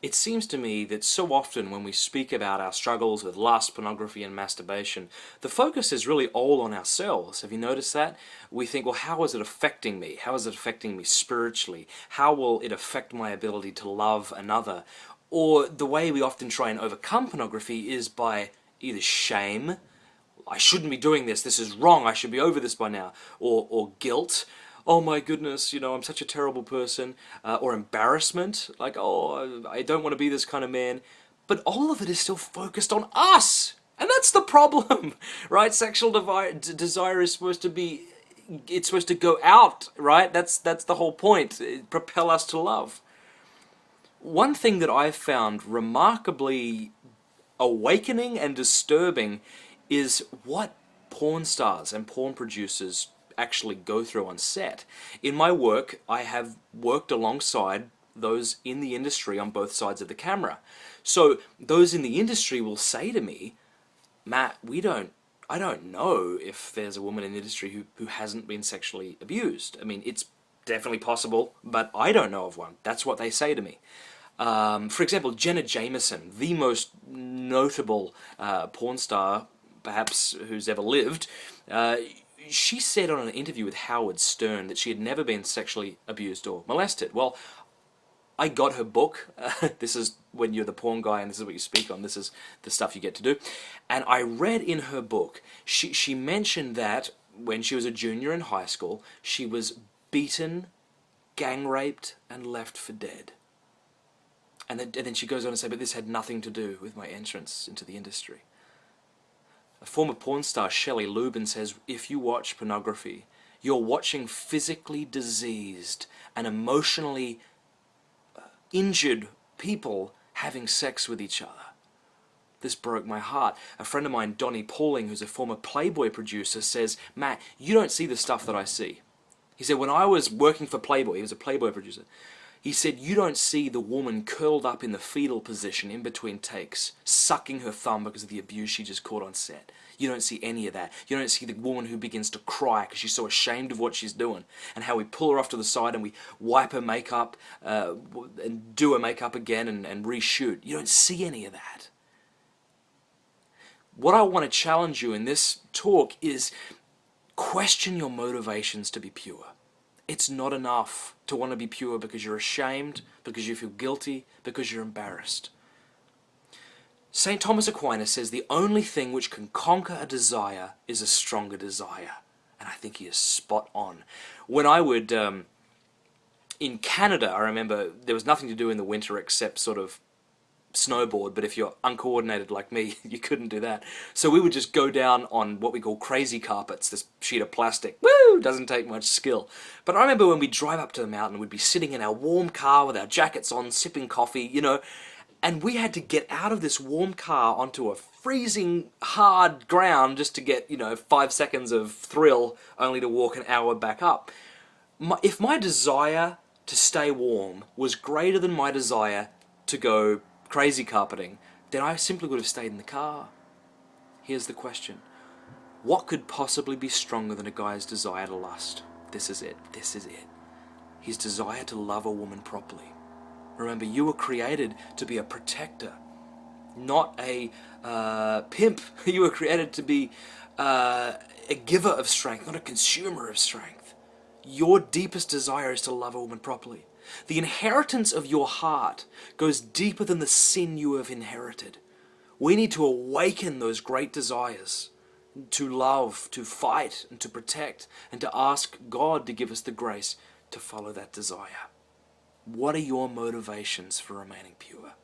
It seems to me that so often when we speak about our struggles with lust, pornography, and masturbation, the focus is really all on ourselves. Have you noticed that? We think, well, how is it affecting me? How is it affecting me spiritually? How will it affect my ability to love another? Or the way we often try and overcome pornography is by either shame, I shouldn't be doing this, this is wrong, I should be over this by now, or guilt, oh my goodness, I'm such a terrible person, or embarrassment, like, oh, I don't want to be this kind of man. But all of it is still focused on us, and that's the problem, right? Sexual desire is supposed to be, it's supposed to go out, right? That's the whole point, propel us to love. One thing that I've found remarkably awakening and disturbing is what porn stars and porn producers actually go through on set. In my work, I have worked alongside those in the industry on both sides of the camera. So those in the industry will say to me, Matt, I don't know if there's a woman in the industry who hasn't been sexually abused. I mean, it's definitely possible, but I don't know of one. That's what they say to me. For example, Jenna Jameson, the most notable porn star, perhaps, who's ever lived, she said on an interview with Howard Stern that she had never been sexually abused or molested. Well, I got her book. This is when you're the porn guy and this is what you speak on. This is the stuff you get to do. And I read in her book, she mentioned that when she was a junior in high school, she was beaten, gang raped, and left for dead. And then she goes on to say, but this had nothing to do with my entrance into the industry. A former porn star, Shelley Lubin, says, if you watch pornography, you're watching physically diseased and emotionally injured people having sex with each other. This broke my heart. A friend of mine, Donnie Pauling, who's a former Playboy producer, says, Matt, you don't see the stuff that I see. He said, when I was working for Playboy, he was a Playboy producer, he said, you don't see the woman curled up in the fetal position in between takes, sucking her thumb because of the abuse she just caught on set. You don't see any of that. You don't see the woman who begins to cry because she's so ashamed of what she's doing, and how we pull her off to the side and we wipe her makeup and do her makeup again and reshoot. You don't see any of that. What I want to challenge you in this talk is question your motivations to be pure. It's not enough to want to be pure because you're ashamed, because you feel guilty, because you're embarrassed. St. Thomas Aquinas says the only thing which can conquer a desire is a stronger desire. And I think he is spot on. When I would, in Canada, I remember there was nothing to do in the winter except sort of snowboard, but if you're uncoordinated like me, you couldn't do that. So we would just go down on what we call crazy carpets, this sheet of plastic. Woo! Doesn't take much skill. But I remember when we'd drive up to the mountain, we'd be sitting in our warm car with our jackets on, sipping coffee, and we had to get out of this warm car onto a freezing hard ground just to get, 5 seconds of thrill, only to walk an hour back up. If my desire to stay warm was greater than my desire to go crazy carpeting, then I simply would have stayed in the car. Here's the question. What could possibly be stronger than a guy's desire to lust? This is it. This is it. His desire to love a woman properly. Remember, you were created to be a protector, not a pimp. You were created to be a giver of strength, not a consumer of strength. Your deepest desire is to love a woman properly. The inheritance of your heart goes deeper than the sin you have inherited. We need to awaken those great desires to love, to fight, and to protect, and to ask God to give us the grace to follow that desire. What are your motivations for remaining pure?